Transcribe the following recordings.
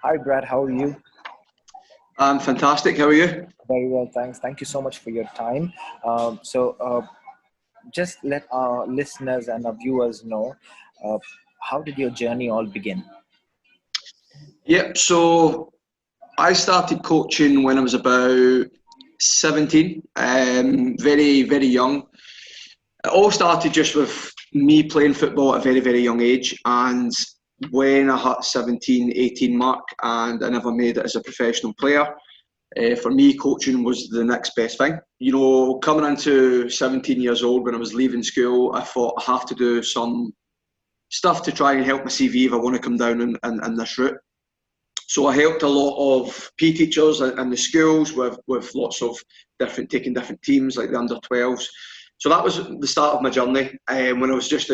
Hi, Brad. How are you? I'm fantastic. How are you? Very well, thanks. Thank you so much for your time. Just let our listeners and our viewers know uh, how did your journey all begin? Yep. So I started coaching when I was about 17, very, very young. It all started just with me playing football at a very, very young age. And when I hit 17, 18 mark and I never made it as a professional player, for me, coaching was the next best thing. Coming into 17 years old when I was leaving school, I thought I have to do some stuff to try and help my CV if I want to come down in this route. So I helped a lot of PE teachers in the schools with lots of taking different teams like the under 12s. So that was the start of my journey when I was just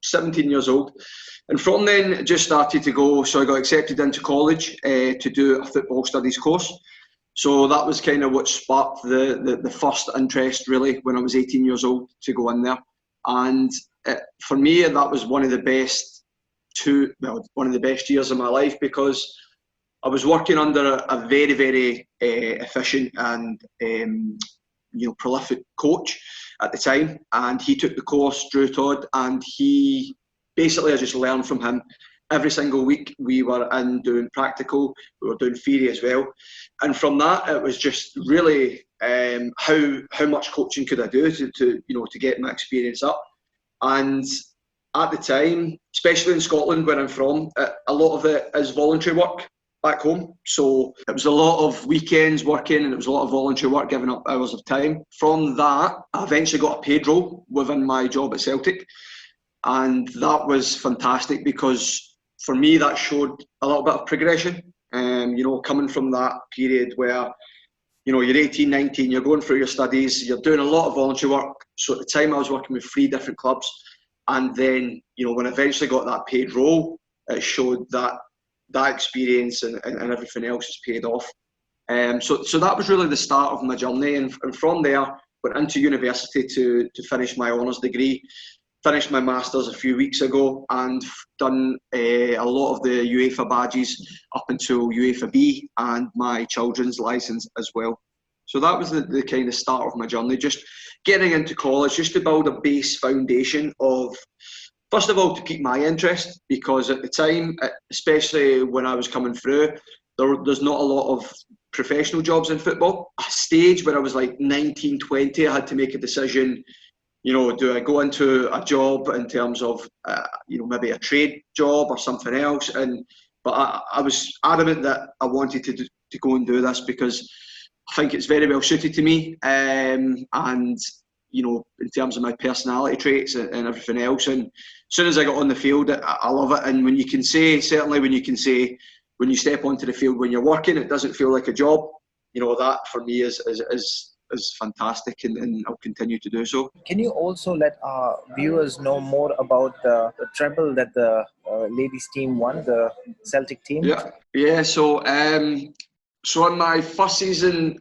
17 years old. And from then it just started to go. So I got accepted into college to do a football studies course. So that was kind of what sparked the first interest really when I was 18 years old to go in there. And for me, that was one of the best years of my life because I was working under a very, very efficient and prolific coach at the time, and he took the course, Drew Todd, and I just learned from him. Every single week we were in doing practical, we were doing theory as well, and from that it was just really how much coaching could I do to get my experience up. And at the time, especially in Scotland where I'm from, a lot of it is voluntary work back home. So it was a lot of weekends working and it was a lot of voluntary work, giving up hours of time. From that, I eventually got a paid role within my job at Celtic. And that was fantastic because for me, that showed a little bit of progression. Coming from that period where, you're 18, 19, you're going through your studies, you're doing a lot of voluntary work. So at the time I was working with 3 different clubs. And then, when I eventually got that paid role, it showed that experience and everything else has paid off. So that was really the start of my journey. And from there, went into university to finish my honours degree. Finished my masters a few weeks ago and done a lot of the UEFA badges up until UEFA B and my children's licence as well. So that was the kind of start of my journey, just getting into college, just to build a base foundation of, first of all, to keep my interest, because at the time, especially when I was coming through, there's not a lot of professional jobs in football. A stage where I was like 19, 20, I had to make a decision. Do I go into a job in terms of, maybe a trade job or something else? But I was adamant that I wanted to go and do this because I think it's very well suited to me, and in terms of my personality traits and everything else. And as soon as I got on the field, I love it. And when you step onto the field when you're working, it doesn't feel like a job. That for me is fantastic, and I'll continue to do so. Can you also let our viewers know more about the treble that the ladies team won, the Celtic team? Yeah. So in my first season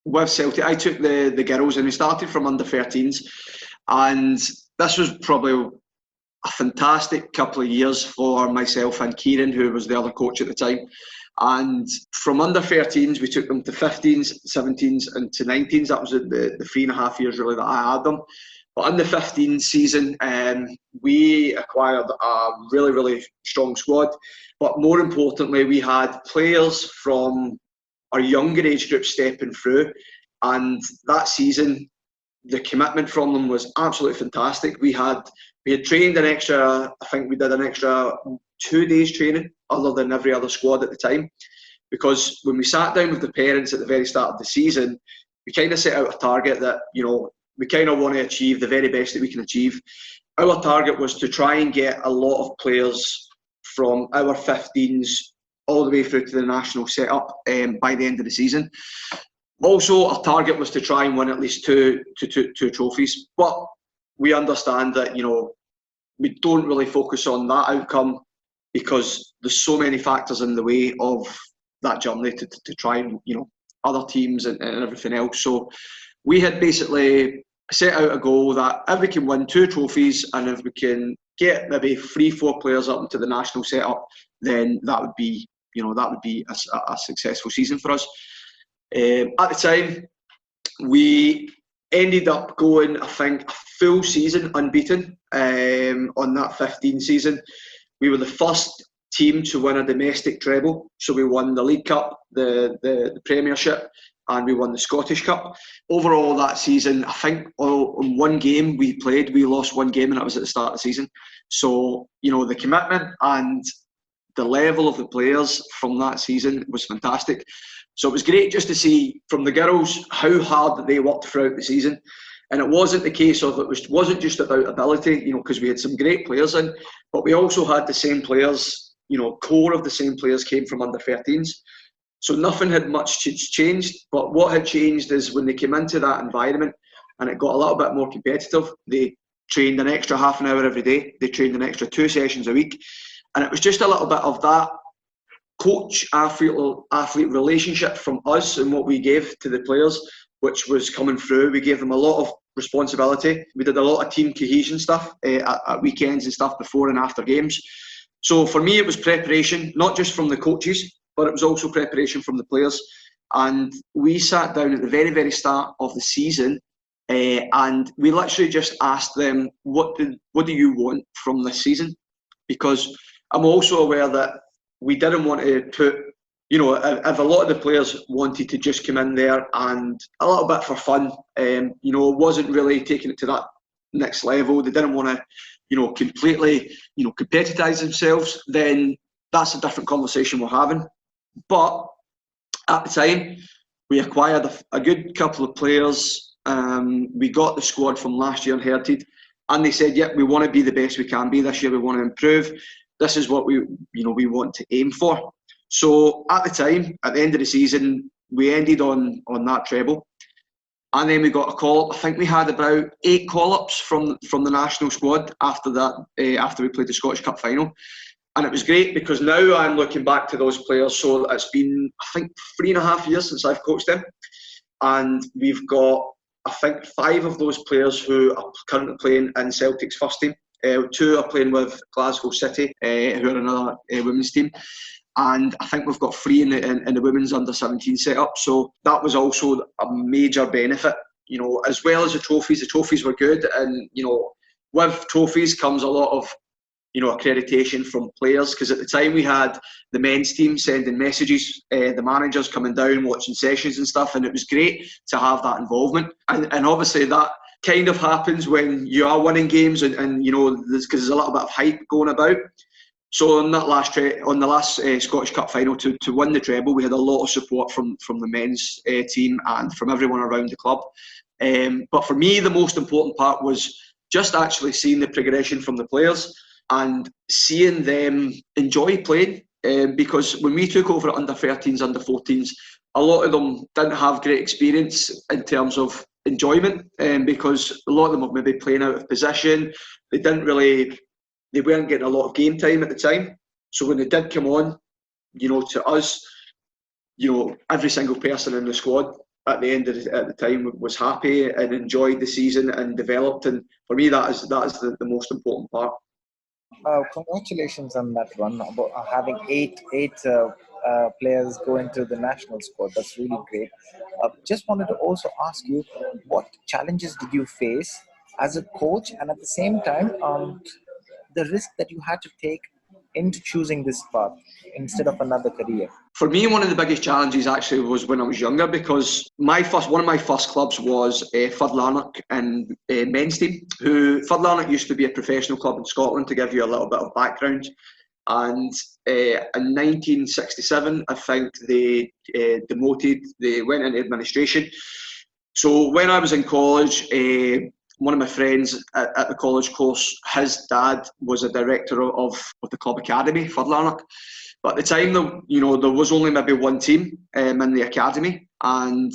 with Celtic, I took the girls and we started from under 13s, and this was probably a fantastic couple of years for myself and Kieran, who was the other coach at the time. And from under 13s, we took them to 15s, 17s, and to 19s. That was the 3.5 years really that I had them. But in the 15 season, we acquired a really, really strong squad. But more importantly, we had players from our younger age group stepping through. And that season, the commitment from them was absolutely fantastic. We had trained an extra, I think we did an extra 2 days training other than every other squad at the time. Because when we sat down with the parents at the very start of the season, we kind of set out a target that, we kind of want to achieve the very best that we can achieve. Our target was to try and get a lot of players from our 15s all the way through to the national setup by the end of the season. Also, our target was to try and win at least two trophies. But we understand that, we don't really focus on that outcome because there's so many factors in the way of that journey to try and, other teams and everything else. So we had basically set out a goal that if we can win 2 trophies and if we can get maybe 3-4 players up into the national setup, then that would be that would be a successful season for us. At the time, we ended up going, I think, a full season unbeaten on that 15 season. We were the first team to win a domestic treble. So we won the League Cup, the Premiership, and we won the Scottish Cup. Overall that season, I think on one game we played, we lost one game, and that was at the start of the season. So, the commitment and the level of the players from that season was fantastic. So it was great just to see from the girls how hard that they worked throughout the season. And it wasn't the case of, wasn't just about ability, because we had some great players in, but we also had the same players, core of the same players came from under 13s. So nothing had much changed, but what had changed is when they came into that environment and it got a little bit more competitive, they trained an extra half an hour every day. They trained an extra 2 sessions a week. And it was just a little bit of that coach-athlete relationship from us and what we gave to the players, which was coming through. We gave them a lot of responsibility. We did a lot of team cohesion stuff at weekends and stuff before and after games. So for me, it was preparation, not just from the coaches, but it was also preparation from the players. And we sat down at the very, very start of the season and we literally just asked them, what do you want from this season? Because I'm also aware that we didn't want to put, if a lot of the players wanted to just come in there and a little bit for fun, wasn't really taking it to that next level. They didn't want to, completely, competitize themselves, then that's a different conversation we're having. But at the time, we acquired a good couple of players. We got the squad from last year inherited, and they said, "Yep, we want to be the best we can be this year. We want to improve. This is what we want to aim for." So at the time, at the end of the season, we ended on that treble, and then we got a call up. I think we had about 8 call-ups from the national squad after that. After we played the Scottish Cup final. And it was great because now I'm looking back to those players. So it's been, I think, 3.5 years since I've coached them. And we've got, I think, 5 of those players who are currently playing in Celtic's first team. 2 are playing with Glasgow City, who are another women's team. And I think we've got 3 in the women's under-17 setup. So that was also a major benefit, as well as the trophies. The trophies were good. And, with trophies comes a lot of accreditation from players, because at the time we had the men's team sending messages, the managers coming down, watching sessions and stuff, and it was great to have that involvement. And obviously that kind of happens when you are winning games and because there's a little bit of hype going about. So on that last Scottish Cup final to win the treble, we had a lot of support from the men's team and from everyone around the club. But for me, the most important part was just actually seeing the progression from the players and seeing them enjoy playing, because when we took over at under 13s, under 14s, a lot of them didn't have great experience in terms of enjoyment, because a lot of them were maybe playing out of position. They weren't getting a lot of game time at the time. So when they did come on, to us, every single person in the squad at the end of at the time was happy and enjoyed the season and developed. And for me, that is the most important part. Congratulations on that run, about having eight players go into the national squad. That's really great. Just wanted to also ask you, what challenges did you face as a coach, and at the same time, the risk that you had to take into choosing this path instead of another career? For me, one of the biggest challenges actually was when I was younger, because one of my first clubs was Ruddick and men's team. Ruddick used to be a professional club in Scotland, to give you a little bit of background. And in 1967, I think they went into administration. So when I was in college, one of my friends at the college course, his dad was a director of the club academy, Ruddick. But at the time, there was only maybe one team in the academy, and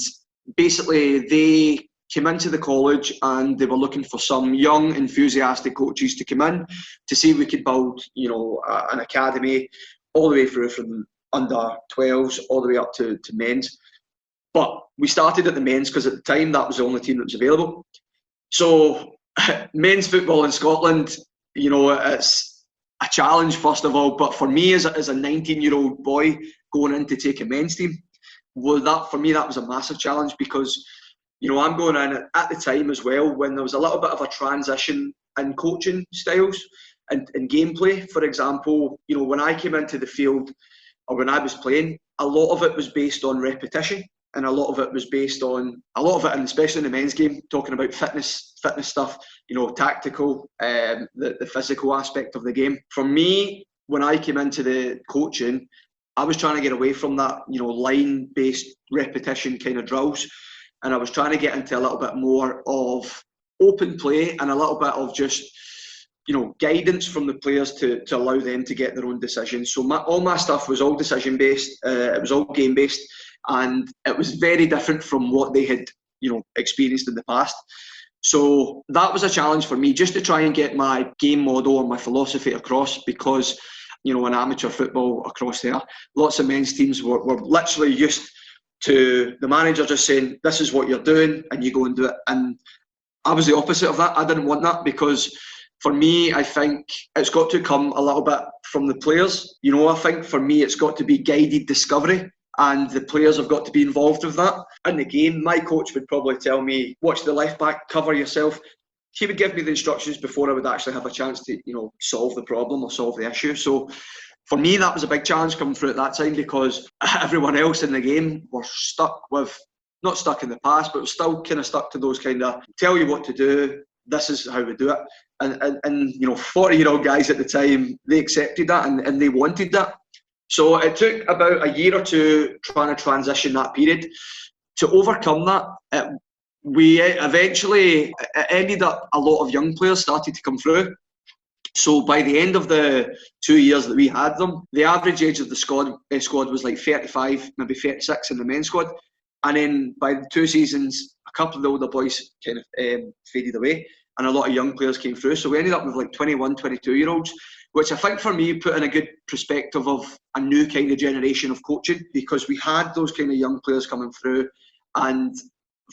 basically they came into the college and they were looking for some young, enthusiastic coaches to come in to see if we could build, an academy all the way through from under 12s all the way up to men's. But we started at the men's because at the time that was the only team that was available. So men's football in Scotland, a challenge first of all, but for me as a 19-year-old boy going in to take a men's team, well, that for me that was a massive challenge, because I'm going in at the time as well when there was a little bit of a transition in coaching styles and gameplay. For example, when I came into the field or when I was playing, a lot of it was based on repetition, and a lot of it was based on and especially in the men's game, talking about fitness stuff, tactical, the physical aspect of the game. For me, when I came into the coaching, I was trying to get away from that, line-based repetition kind of drills, and I was trying to get into a little bit more of open play and a little bit of just, guidance from the players to allow them to get their own decisions. So all my stuff was all decision-based, it was all game-based, and it was very different from what they had, experienced in the past. So that was a challenge for me, just to try and get my game model or my philosophy across, because in amateur football across there, lots of men's teams were literally used to the manager just saying, this is what you're doing, and you go and do it. And I was the opposite of that. I didn't want that, because for me, I think it's got to come a little bit from the players. I think for me, it's got to be guided discovery, and the players have got to be involved with that. In the game, my coach would probably tell me, watch the left back, cover yourself. He would give me the instructions before I would actually have a chance to, solve the problem or solve the issue. So for me, that was a big challenge coming through at that time, because everyone else in the game were not stuck in the past, but still kind of stuck to those kind of, tell you what to do, this is how we do it. And 40-year-old guys at the time, they accepted that and they wanted that. So it took about a year or two trying to transition that period. To overcome that, we eventually, it ended up a lot of young players started to come through. So by the end of the 2 years that we had them, the average age of the squad was like 35, maybe 36 in the men's squad. And then by the 2 seasons, a couple of the older boys kind of faded away, and a lot of young players came through. So we ended up with like 21, 22-year-olds, which I think for me put in a good perspective of a new kind of generation of coaching, because we had those kind of young players coming through, and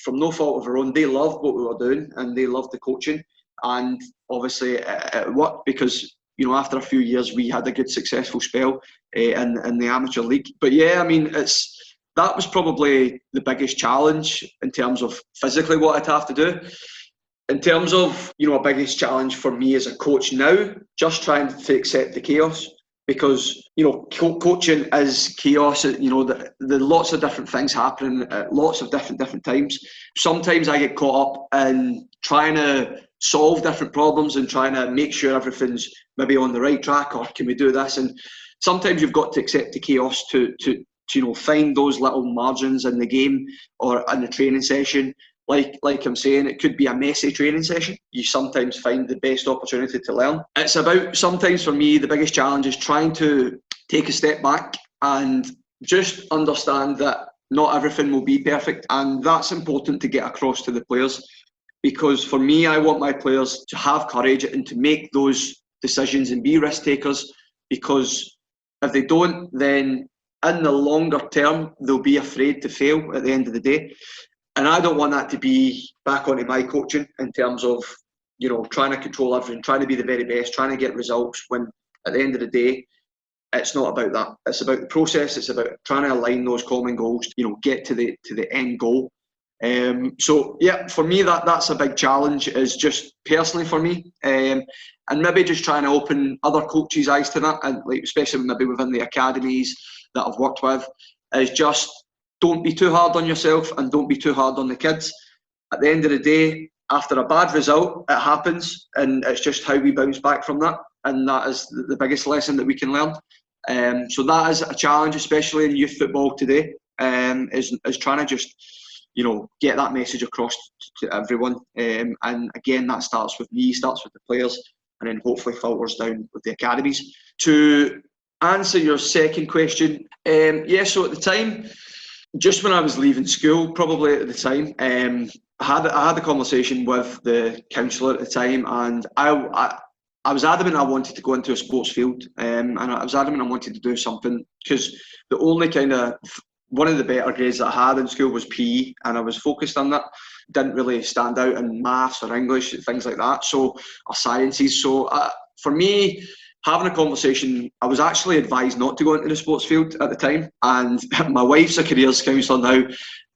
from no fault of our own, they loved what we were doing and they loved the coaching. And obviously it worked, because after a few years we had a good successful spell in the amateur league. But yeah, I mean, that was probably the biggest challenge in terms of physically what I'd have to do. In terms of a biggest challenge for me as a coach now, just trying to accept the chaos, because coaching is chaos. The lots of different things happening at lots of different times. Sometimes I get caught up in trying to solve different problems and trying to make sure everything's maybe on the right track, or can we do this? And sometimes you've got to accept the chaos to find those little margins in the game or in the training session. Like I'm saying, it could be a messy training session. You sometimes find the best opportunity to learn. It's about, sometimes for me, the biggest challenge is trying to take a step back and just understand that not everything will be perfect. And that's important to get across to the players, because for me, I want my players to have courage and to make those decisions and be risk takers, because if they don't, then in the longer term, they'll be afraid to fail at the end of the day. And I don't want that to be back onto my coaching in terms of, trying to control everything, trying to be the very best, trying to get results, when at the end of the day, it's not about that. It's about the process. It's about trying to align those common goals, get to the end goal. So yeah, for me, that's a big challenge, is just personally for me, and maybe just trying to open other coaches' eyes to that, and especially maybe within the academies that I've worked with, is just, don't be too hard on yourself and don't be too hard on the kids. At the end of the day, after a bad result, it happens, and it's just how we bounce back from that. And that is the biggest lesson that we can learn. So that is a challenge, especially in youth football today, is trying to just, get that message across to everyone. And again, that starts with me, starts with the players, and then hopefully filters down with the academies. To answer your second question, so at the time, just when I was leaving school, probably at the time, I had a conversation with the counsellor at the time, and I was adamant I wanted to go into a sports field, and I was adamant I wanted to do something, because the only one of the better grades that I had in school was PE, and I was focused on that. Didn't really stand out in maths or English, things like that, or sciences. So for me, having a conversation. I was actually advised not to go into the sports field at the time, and my wife's a careers counsellor now,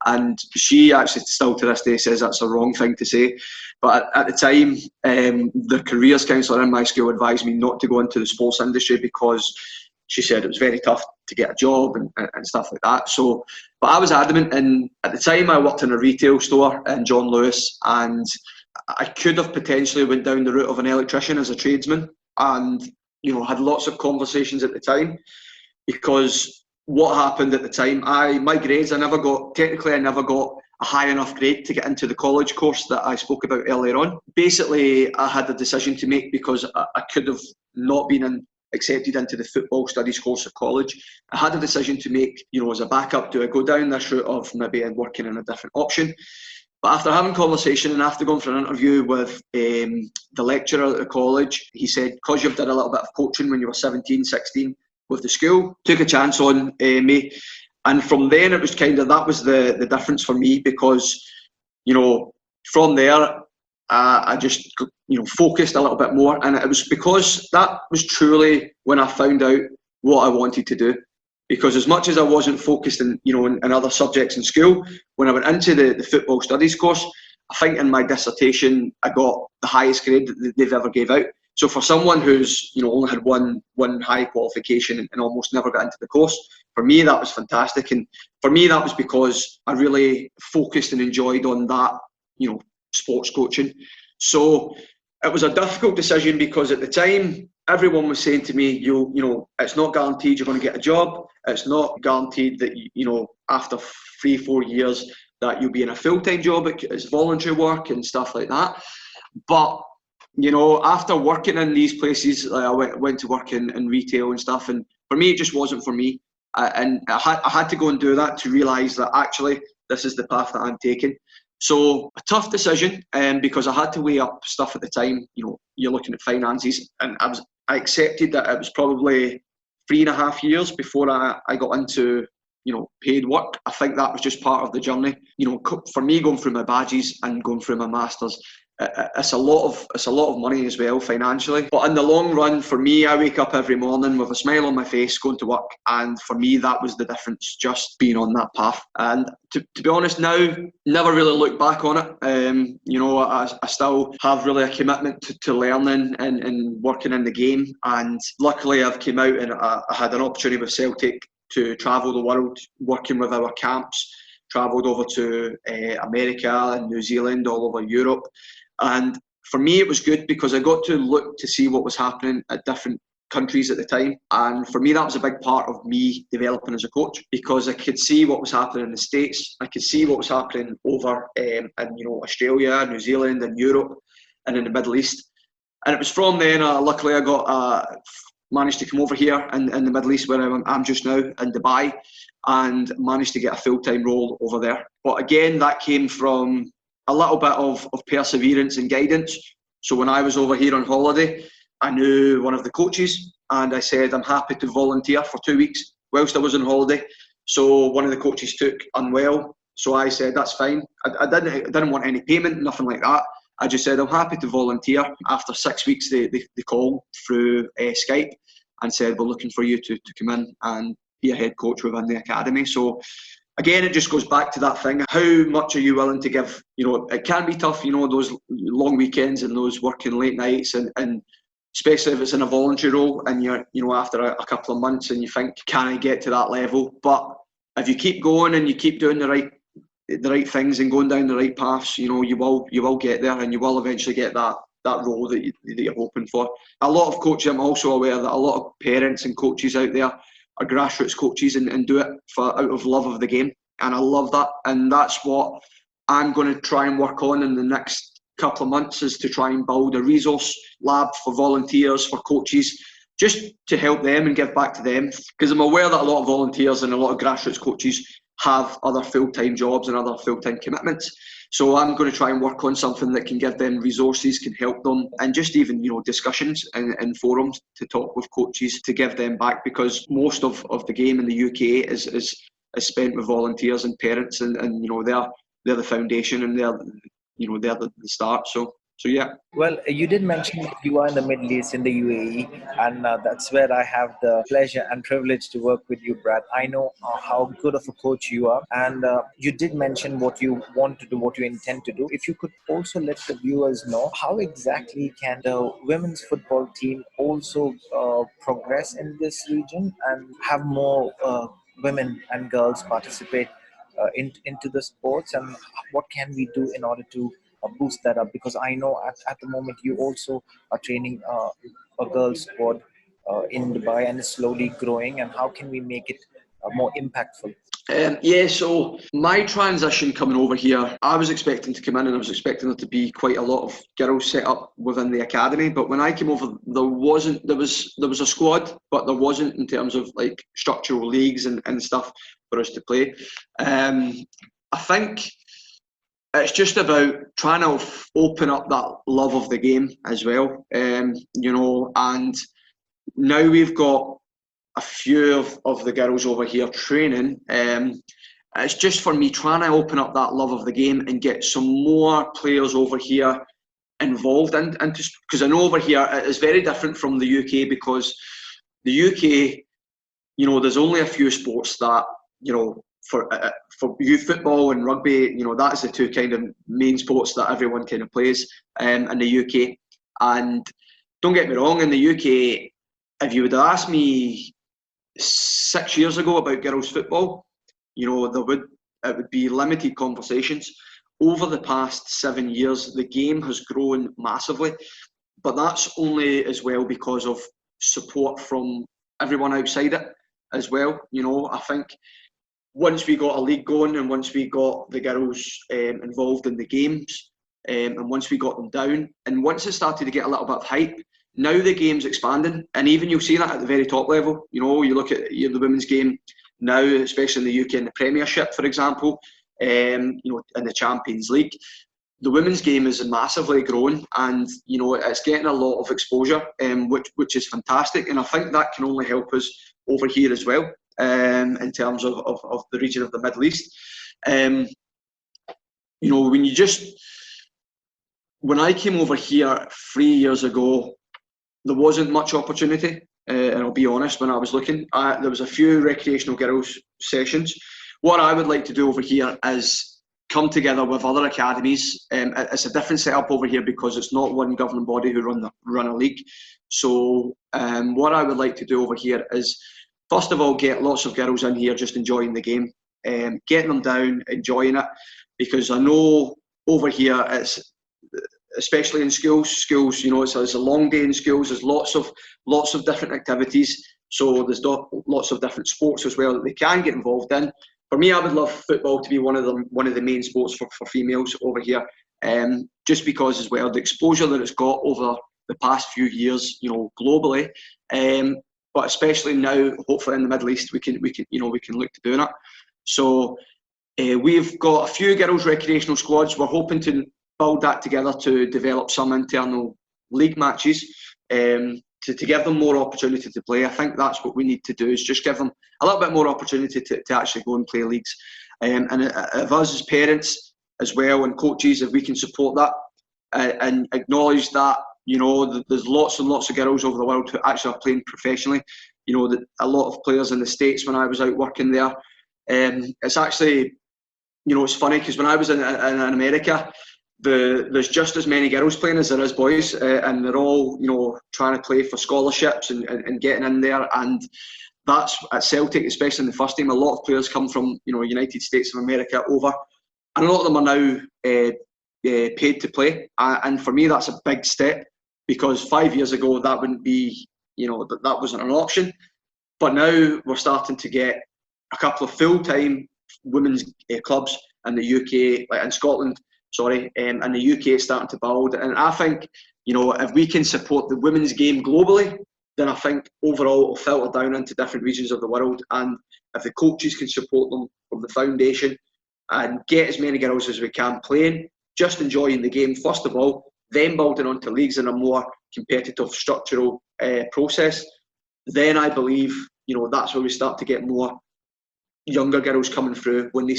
and she actually still to this day says that's a wrong thing to say. But at the time, the careers counsellor in my school advised me not to go into the sports industry because she said it was very tough to get a job and stuff like that. So, but I was adamant, and at the time I worked in a retail store in John Lewis, and I could have potentially went down the route of an electrician as a tradesman, and had lots of conversations at the time, because what happened at the time, my grades, I never got a high enough grade to get into the college course that I spoke about earlier on. Basically, I had a decision to make, because I could have not been accepted into the football studies course at college. I had a decision to make, as a backup. Do I go down this route of maybe working in a different option? But after having a conversation and after going for an interview with the lecturer at the college, he said, because you've done a little bit of coaching when you were 17, 16 with the school, took a chance on me. And from then it was that was the difference for me, because, from there, I just, focused a little bit more. And it was because that was truly when I found out what I wanted to do. Because as much as I wasn't focused in other subjects in school, when I went into the football studies course, I think in my dissertation, I got the highest grade that they've ever gave out. So for someone who's, only had one high qualification and almost never got into the course, for me, that was fantastic. And for me, that was because I really focused and enjoyed on that, sports coaching. So it was a difficult decision, because at the time, everyone was saying to me, it's not guaranteed you're going to get a job. It's not guaranteed that, after 3-4 years that you'll be in a full-time job. It's voluntary work and stuff like that. But, after working in these places, I went to work in retail and stuff. And for me, it just wasn't for me. And I had to go and do that to realise that actually this is the path that I'm taking. So a tough decision, because I had to weigh up stuff at the time. You're looking at finances, and I accepted that it was probably 3.5 years before I got into paid work. I think that was just part of the journey. For me, going through my badges and going through my masters, it's a lot of money as well financially. But in the long run, for me, I wake up every morning with a smile on my face going to work, and for me that was the difference, just being on that path. And to be honest, now never really look back on it. I still have really a commitment to learning and working in the game. And luckily I've came out and I had an opportunity with Celtic to travel the world working with our camps. Travelled over to America and New Zealand, all over Europe. And for me, it was good because I got to look to see what was happening at different countries at the time. And for me, that was a big part of me developing as a coach, because I could see what was happening in the States. I could see what was happening over in Australia, New Zealand and Europe and in the Middle East. And it was from then, luckily, I got managed to come over here in the Middle East, where I'm just now in Dubai, and managed to get a full-time role over there. But again, that came from a little bit of perseverance and guidance. So when I was over here on holiday, I knew one of the coaches, and I said I'm happy to volunteer for 2 weeks whilst I was on holiday. So one of the coaches took unwell, so I said that's fine. I didn't want any payment, nothing like that. I just said I'm happy to volunteer. After 6 weeks, they called through Skype and said we're looking for you to come in and be a head coach within the academy. So again, it just goes back to that thing. How much are you willing to give? It can be tough, those long weekends and those working late nights, and especially if it's in a voluntary role and you're, after a couple of months and you think, can I get to that level? But if you keep going and you keep doing the right things and going down the right paths, you will get there, and you will eventually get that role that you're hoping for. A lot of coaches, I'm also aware that a lot of parents and coaches out there are grassroots coaches and do it out of love of the game, and I love that. And that's what I'm going to try and work on in the next couple of months, is to try and build a resource lab for volunteers, for coaches, just to help them and give back to them, because I'm aware that a lot of volunteers and a lot of grassroots coaches have other full-time jobs and other full-time commitments. So I'm going to try and work on something that can give them resources, can help them, and just even, discussions and forums to talk with coaches to give them back, because most of the game in the UK is spent with volunteers and parents, and they're the foundation, and they're the start. So So yeah. Well, you did mention that you are in the Middle East, in the UAE, and that's where I have the pleasure and privilege to work with you, Brad. I know how good of a coach you are, and you did mention what you want to do, what you intend to do. If you could also let the viewers know how exactly can the women's football team also progress in this region and have more women and girls participate into the sports, and what can we do in order to boost that up? Because I know at the moment you also are training a girls squad in Dubai, and it's slowly growing, and how can we make it more impactful? Yeah, so my transition coming over here, I was expecting to come in and I was expecting there to be quite a lot of girls set up within the academy. But when I came over, there was a squad, but there wasn't in terms of like structural leagues and stuff for us to play. I think it's just about trying to open up that love of the game as well, you know. And now we've got a few of the girls over here training. It's just for me trying to open up that love of the game and get some more players over here involved in, and because I know over here it is very different from the UK, because the UK, you know, there's only a few sports that, you know, for youth football and rugby, you know, that's the two kind of main sports that everyone kind of plays in the UK. And don't get me wrong, in the UK, if you would have asked me 6 years ago about girls football, you know, it would be limited conversations. Over the past 7 years, the game has grown massively, but that's only as well because of support from everyone outside it as well. You know, I think once we got a league going and once we got the girls involved in the games, and once we got them down, and once it started to get a little bit of hype, now the game's expanding, and even you'll see that at the very top level. You know, you look at the women's game now, especially in the UK in the Premiership, for example, you know, in the Champions League, the women's game is massively growing, and you know, it's getting a lot of exposure, which is fantastic, and I think that can only help us over here as well, in terms of the region of the Middle East. You know, when I came over here 3 years ago, there wasn't much opportunity, and I'll be honest, when I was looking, there was a few recreational girls sessions. What I would like to do over here is come together with other academies. It's a different setup over here because it's not one governing body who run a league. So what I would like to do over here is, first of all, get lots of girls in here just enjoying the game, getting them down, enjoying it, because I know over here it's, especially in schools, you know, it's a long day in schools. There's lots of different activities. So there's lots of different sports as well that they can get involved in. For me, I would love football to be one of the main sports for females over here, just because as well the exposure that it's got over the past few years, you know, globally, but especially now, hopefully in the Middle East, we can look to doing it. So we've got a few girls recreational squads. We're hoping to build that together to develop some internal league matches, to give them more opportunity to play. I think that's what we need to do, is just give them a little bit more opportunity to actually go and play leagues. And if us as parents as well and coaches, if we can support that and acknowledge that, you know, there's lots and lots of girls over the world who actually are playing professionally. You know, that a lot of players in the States, when I was out working there, it's actually, you know, it's funny because when I was in America, there's just as many girls playing as there is boys, and they're all, you know, trying to play for scholarships and getting in there. And that's at Celtic, especially in the first team. A lot of players come from, you know, United States of America over, and a lot of them are now paid to play. And for me, that's a big step, because 5 years ago that wouldn't be, you know, that wasn't an option. But now we're starting to get a couple of full-time women's clubs in the UK, like in Scotland. And the UK is starting to build, and I think, you know, if we can support the women's game globally, then I think overall it'll filter down into different regions of the world. And if the coaches can support them from the foundation and get as many girls as we can playing, just enjoying the game first of all, then building onto leagues in a more competitive structural process, then I believe, you know, that's where we start to get more younger girls coming through when they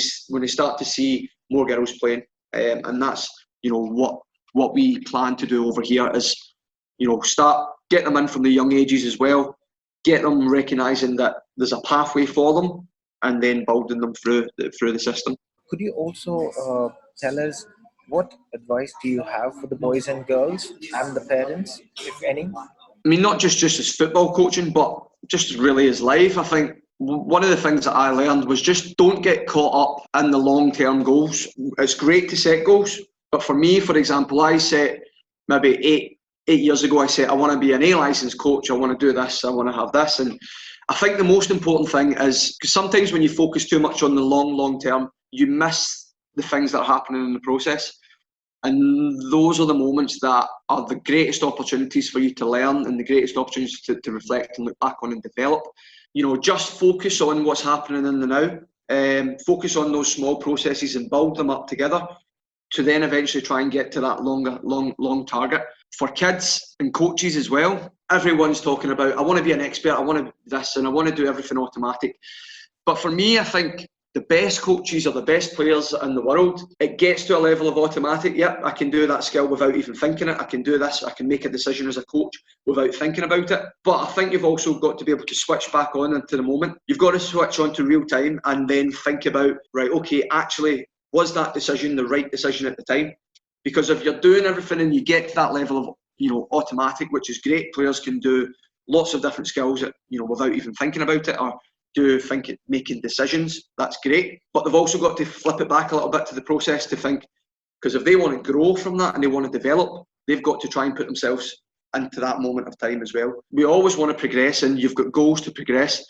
start to see more girls playing. And that's, you know, what what we plan to do over here is, start get them in from the young ages as well, get them recognising that there's a pathway for them, and then building them through the system. Could you also tell us what advice do you have for the boys and girls and the parents, if any? I mean, not just as football coaching, but just really as life. I think one of the things that I learned was just don't get caught up in the long-term goals. It's great to set goals, but for me, for example, I set maybe eight years ago, I said, I want to be an A licensed coach, I want to do this, I want to have this. And I think the most important thing is, because sometimes when you focus too much on the long term, you miss the things that are happening in the process. And those are the moments that are the greatest opportunities for you to learn and the greatest opportunities to reflect and look back on and develop. Just focus on what's happening in the now. Focus on those small processes and build them up together to then eventually try and get to that long target. For kids and coaches as well, everyone's talking about, I want to be an expert, I want to do this, and I want to do everything automatic. But for me, I think the best coaches are the best players in the world. It gets to a level of automatic. Yep, I can do that skill without even thinking it. I can do this. I can make a decision as a coach without thinking about it. But I think you've also got to be able to switch back on into the moment. You've got to switch on to real time and then think about, right, okay, actually, was that decision the right decision at the time? Because if you're doing everything and you get to that level of, automatic, which is great, players can do lots of different skills, without even thinking about it, or making decisions. That's great. But they've also got to flip it back a little bit to the process to think, because if they want to grow from that and they want to develop, they've got to try and put themselves into that moment of time as well. We always want to progress, and you've got goals to progress.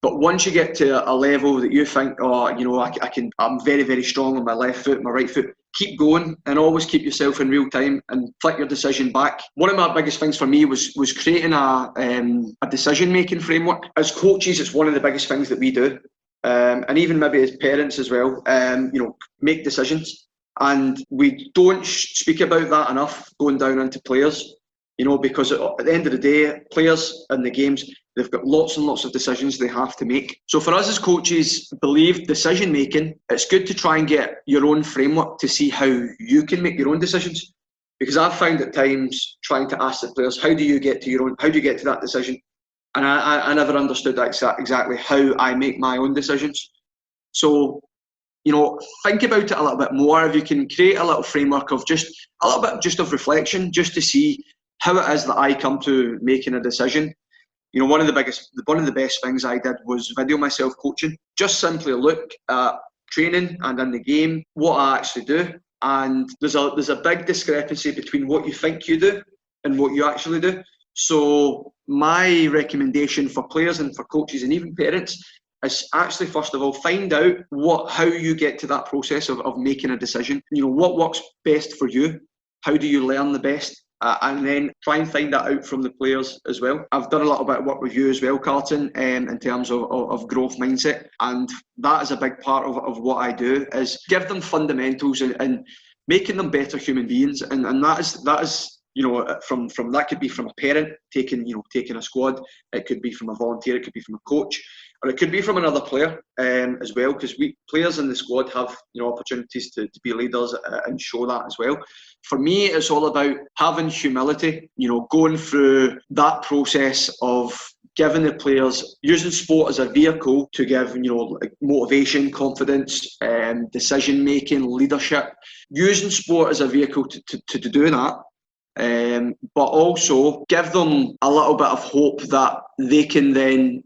But once you get to a level that you think, I'm very, very strong on my left foot, my right foot, keep going and always keep yourself in real time and flick your decision back. One of my biggest things for me was creating a decision-making framework. As coaches, it's one of the biggest things that we do. And even maybe as parents as well, make decisions. And we don't speak about that enough going down into players, because at the end of the day, players in the games, they've got lots and lots of decisions they have to make. So for us as coaches, believe decision making, it's good to try and get your own framework to see how you can make your own decisions. Because I've found at times trying to ask the players, how do you get to that decision? And I never understood exactly how I make my own decisions. So, think about it a little bit more. If you can create a little framework of just a little bit just of reflection, just to see how it is that I come to making a decision. One of the best things I did was video myself coaching. Just simply look at training and in the game what I actually do. And there's a big discrepancy between what you think you do and what you actually do. So my recommendation for players and for coaches and even parents is actually, first of all, find out how you get to that process of making a decision. What works best for you? How do you learn the best? And then try and find that out from the players as well. I've done a little bit of work with you as well, Carlton, in terms of growth mindset. And that is a big part of what I do, is give them fundamentals and making them better human beings. And that is from that could be from a parent taking a squad. It could be from a volunteer. It could be from a coach. Or it could be from another player as well, because players in the squad have opportunities to be leaders and show that as well. For me, it's all about having humility, going through that process of giving the players, using sport as a vehicle to give, motivation, confidence, decision making, leadership, using sport as a vehicle to do that. But also give them a little bit of hope that they can then,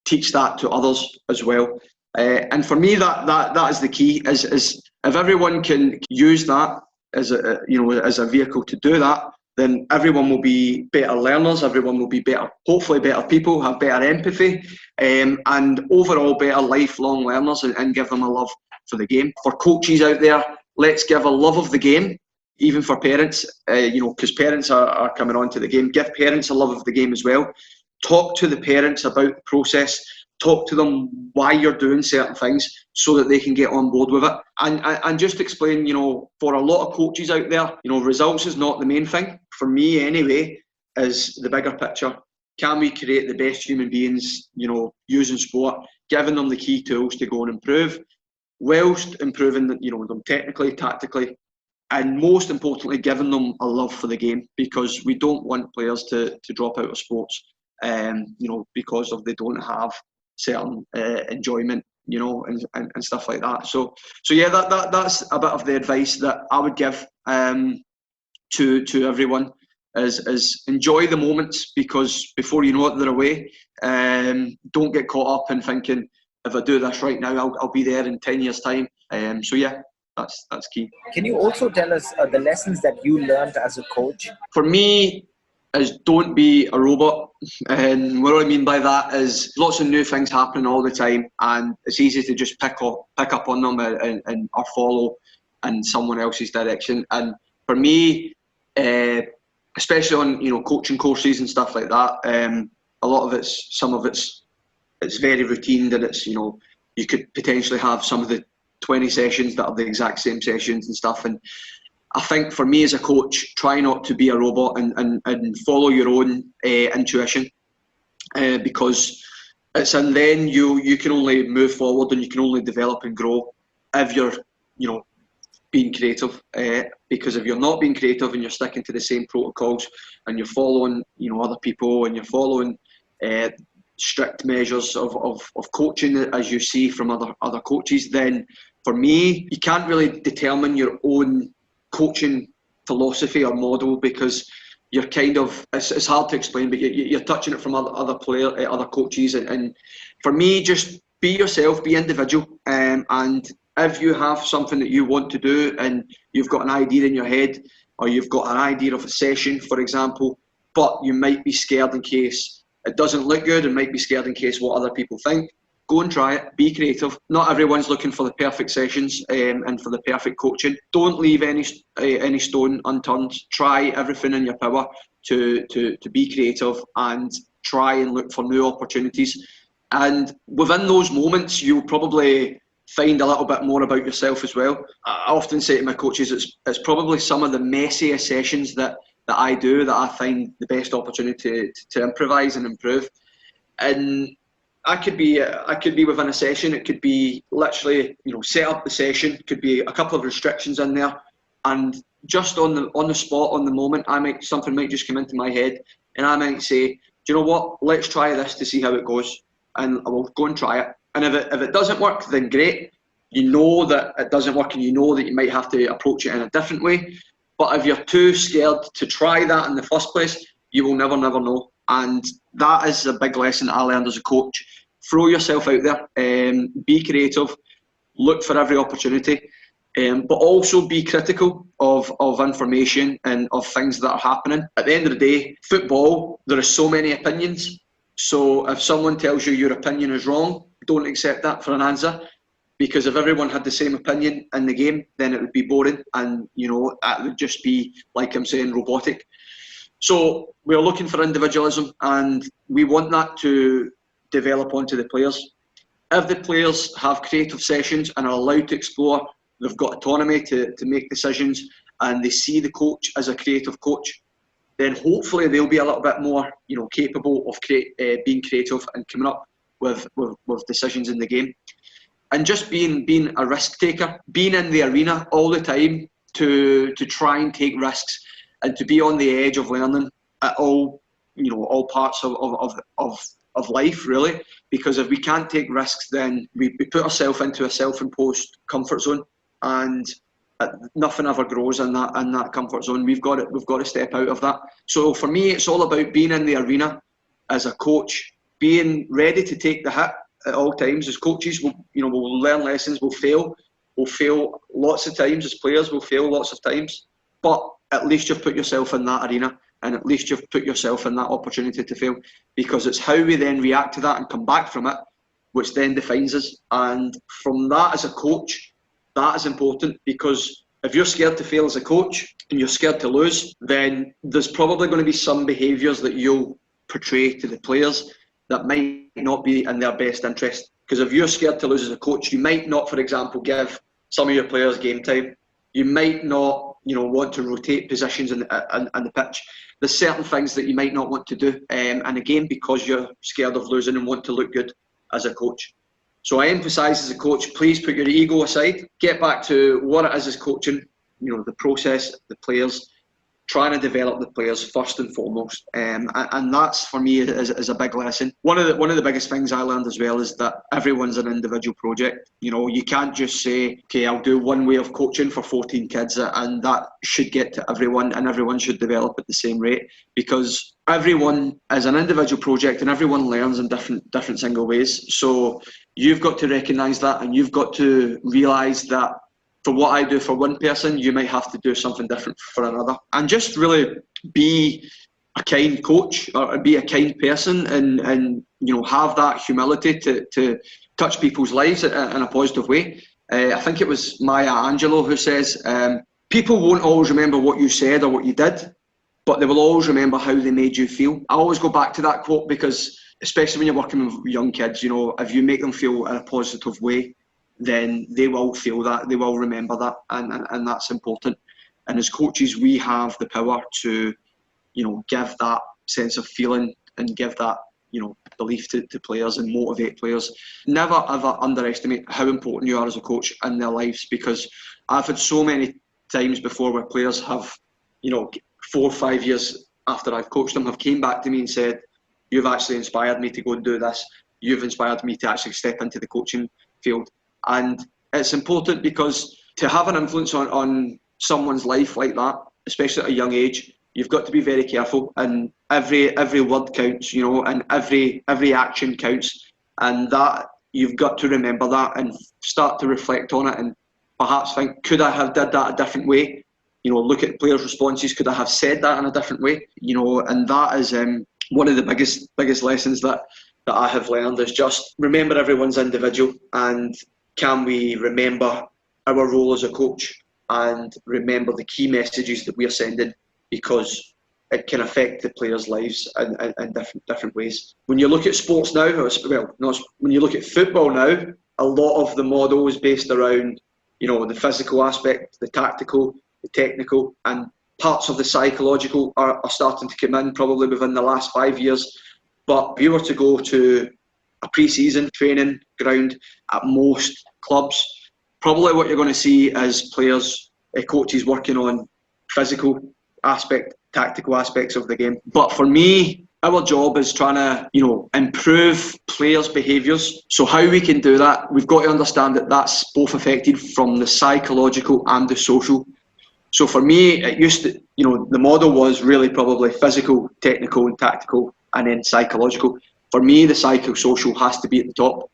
teach that to others as well. And for me, that is the key. Is if everyone can use that as a vehicle to do that, then everyone will be better learners. Everyone will be hopefully better people, have better empathy, and overall better lifelong learners, and give them a love for the game. For coaches out there, let's give a love of the game. Even for parents, because parents are coming on to the game, give parents a love of the game as well. Talk to the parents about the process. Talk to them why you're doing certain things so that they can get on board with it. And just explain, for a lot of coaches out there, results is not the main thing. For me anyway, is the bigger picture. Can we create the best human beings, using sport, giving them the key tools to go and improve, whilst improving them technically, tactically, and most importantly, giving them a love for the game, because we don't want players to drop out of sports, because they don't have certain enjoyment, and stuff like that. So yeah, that's a bit of the advice that I would give to everyone, is enjoy the moments, because before you know it, they're away. Don't get caught up in thinking, if I do this right now, I'll be there in 10 years' time. So yeah, that's key. Can you also tell us the lessons that you learned as a coach? For me, is don't be a robot. And what I mean by that is lots of new things happening all the time, and it's easy to just pick up on them and or follow in someone else's direction. And for me, especially on coaching courses and stuff like that, a lot of some of it's very routine, and it's you could potentially have some of the 20 sessions that are the exact same sessions and stuff. And I think for me as a coach, try not to be a robot and follow your own intuition, because it's, and then you can only move forward and you can only develop and grow if you're being creative. Because if you're not being creative and you're sticking to the same protocols and you're following other people and you're following strict measures of coaching as you see from other coaches, then for me you can't really determine your own coaching philosophy or model, because you're kind of, it's hard to explain, but you're touching it from other coaches, and for me, just be yourself, be individual, and if you have something that you want to do and you've got an idea in your head, or you've got an idea of a session, for example, but you might be scared in case it doesn't look good, and might be scared in case what other people think, go and try it. Be creative. Not everyone's looking for the perfect sessions and for the perfect coaching. Don't leave any stone unturned. Try everything in your power to be creative and try and look for new opportunities. And within those moments, you'll probably find a little bit more about yourself as well. I often say to my coaches, it's probably some of the messiest sessions that I do that I find the best opportunity to improvise and improve. And I could be within a session. It could be literally, set up the session. Could be a couple of restrictions in there, and just on the spot, on the moment, something might just come into my head, and I might say, do you know what? Let's try this to see how it goes, and I will go and try it. And if it doesn't work, then great. You know that it doesn't work, and you know that you might have to approach it in a different way. But if you're too scared to try that in the first place, you will never know. And that is a big lesson I learned as a coach. Throw yourself out there, be creative, look for every opportunity, but also be critical of information and of things that are happening. At the end of the day, football, there are so many opinions. So if someone tells you your opinion is wrong, don't accept that for an answer. Because if everyone had the same opinion in the game, then it would be boring, and that would just be, like I'm saying, robotic. So we're looking for individualism, and we want that to develop onto the players. If the players have creative sessions and are allowed to explore, they've got autonomy to make decisions, and they see the coach as a creative coach, then hopefully they'll be a little bit more capable of being creative and coming up with decisions in the game. And just being a risk taker, being in the arena all the time to try and take risks and to be on the edge of learning at all parts of life, really. Because if we can't take risks, then we put ourselves into a self-imposed comfort zone, and nothing ever grows in that comfort zone. We've got to step out of that. So for me, it's all about being in the arena as a coach, being ready to take the hit at all times. As coaches, we'll learn lessons, we'll fail lots of times. As players, we'll fail lots of times, but at least you've put yourself in that arena, and at least you've put yourself in that opportunity to fail, because it's how we then react to that and come back from it which then defines us. And from that, as a coach, that is important, because if you're scared to fail as a coach and you're scared to lose, then there's probably going to be some behaviours that you'll portray to the players that might not be in their best interest. Because if you're scared to lose as a coach, you might not, for example, give some of your players game time. You might not, want to rotate positions in the pitch. There's certain things that you might not want to do, and again, because you're scared of losing and want to look good as a coach. So I emphasise as a coach, please put your ego aside, get back to what it is as coaching, the process, the players, trying to develop the players first and foremost, and that's for me is a big lesson. One of the biggest things I learned as well is that everyone's an individual project. You can't just say, okay, I'll do one way of coaching for 14 kids, and that should get to everyone, and everyone should develop at the same rate, because everyone is an individual project and everyone learns in different single ways. So you've got to recognise that, and you've got to realise that for what I do for one person, you might have to do something different for another. And just really be a kind coach, or be a kind person, and have that humility to touch people's lives in a positive way. I think it was Maya Angelou who says, people won't always remember what you said or what you did, but they will always remember how they made you feel. I always go back to that quote, because especially when you're working with young kids, if you make them feel in a positive way, then they will feel that, they will remember that, and that's important. And as coaches, we have the power to, give that sense of feeling and give that, belief to players and motivate players. Never ever underestimate how important you are as a coach in their lives, because I've had so many times before where players have, 4 or 5 years after I've coached them, have came back to me and said, you've actually inspired me to go and do this. You've inspired me to actually step into the coaching field. And it's important, because to have an influence on someone's life like that, especially at a young age, you've got to be very careful, and every word counts, and every action counts, and that you've got to remember that and start to reflect on it, and perhaps think, could I have did that a different way? Look at players' responses. Could I have said that in a different way? And that is one of the biggest lessons that I have learned, is just remember everyone's individual, and can we remember our role as a coach and remember the key messages that we are sending, because it can affect the players' lives in different ways. When you look at sports now, when you look at football now, a lot of the model is based around, the physical aspect, the tactical, the technical, and parts of the psychological are starting to come in probably within the last 5 years. But if you were to go to a pre-season training ground at most clubs, probably what you're going to see is coaches working on physical aspect, tactical aspects of the game. But for me, our job is trying to, improve players' behaviours. So how we can do that, we've got to understand that that's both affected from the psychological and the social. So for me, it used to, the model was really probably physical, technical and tactical, and then psychological. For me, the psychosocial has to be at the top,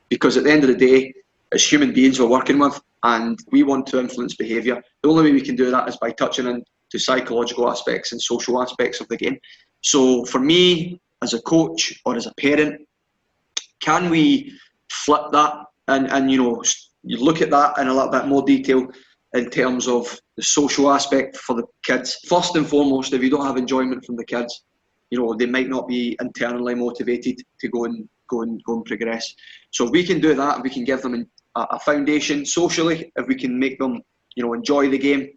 because at the end of the day, as human beings we're working with, and we want to influence behaviour. The only way we can do that is by touching into psychological aspects and social aspects of the game. So for me, as a coach or as a parent, can we flip that and you look at that in a little bit more detail in terms of the social aspect for the kids? First and foremost, if you don't have enjoyment from the kids, they might not be internally motivated to go and progress. So if we can do that, if we can give them a foundation socially, if we can make them, enjoy the game,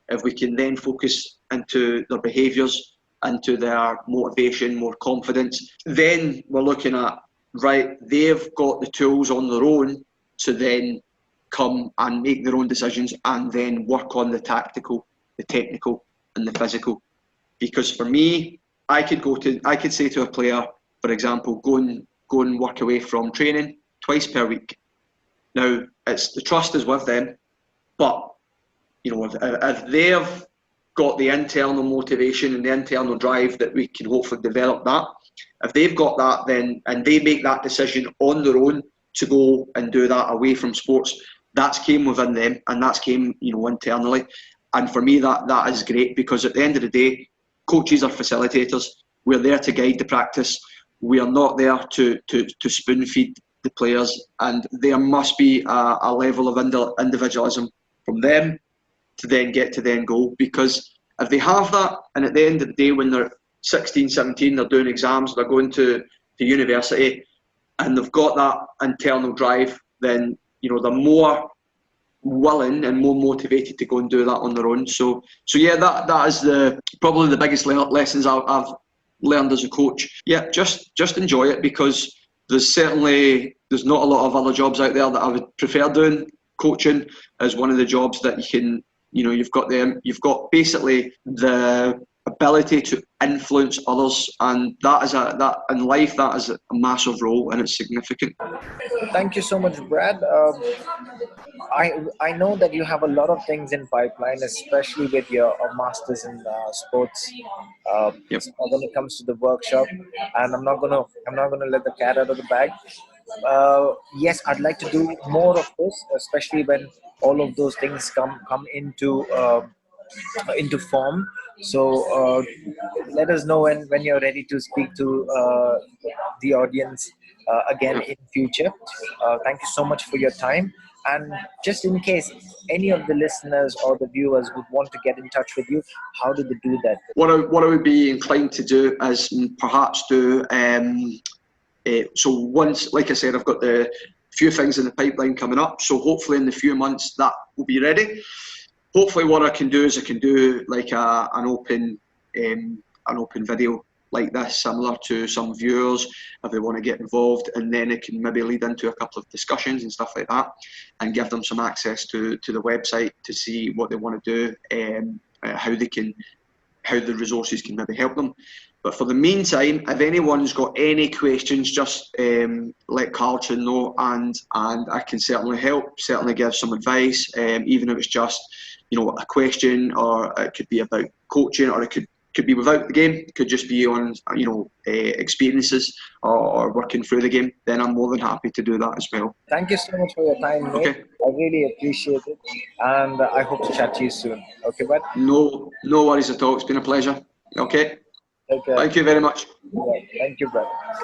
if we can then focus into their behaviours, into their motivation, more confidence, then we're looking at, right, they've got the tools on their own to then come and make their own decisions, and then work on the tactical, the technical and the physical. Because for me, I could say to a player, for example, go and work away from training twice per week. Now, the trust is with them, but if they've got the internal motivation and the internal drive that we can hopefully develop that, if they've got that, then, and they make that decision on their own to go and do that away from sports, that's came within them, and that's came internally. And for me, that is great, because at the end of the day, coaches are facilitators. We're there to guide the practice. We are not there to spoon feed the players, and there must be a level of individualism from them to then get to the end goal. Because if they have that, and at the end of the day, when they're 16, 17, they're doing exams, they're going to university, and they've got that internal drive, then they're more willing and more motivated to go and do that on their own. So yeah, that is probably the biggest lessons I've learned as a coach. Yeah, just enjoy it, because there's not a lot of other jobs out there that I would prefer doing. Coaching is one of the jobs that you can you've got basically the ability to influence others, and that in life that is a massive role, and it's significant. Thank you so much, Brad. I know that you have a lot of things in pipeline, especially with your masters in sports. Yep. When it comes to the workshop, and I'm not gonna let the cat out of the bag. Yes, I'd like to do more of this, especially when all of those things come into form. So let us know when you're ready to speak to the audience again Yep. in future. Thank you so much for your time. And just in case any of the listeners or the viewers would want to get in touch with you, how do they do that? What I would be inclined to do is perhaps do. So once, like I said, I've got the few things in the pipeline coming up. So hopefully in the few months that will be ready. Hopefully what I can do is I can do like an open video like this, similar to some viewers if they want to get involved, and then it can maybe lead into a couple of discussions and stuff like that, and give them some access to the website to see what they want to do, how the resources can maybe help them. But for the meantime, if anyone's got any questions, just let Carlton know, and I can certainly help, certainly give some advice, even if it's just a question, or it could be about coaching, or it could be without the game. It could just be on experiences or working through the game. Then I'm more than happy to do that as well. Thank you so much for your time, mate. Okay. I really appreciate it, and I hope to chat to you soon. Okay, bud? No worries at all. It's been a pleasure. Okay. Take care. Thank you very much. Yeah, thank you, brother.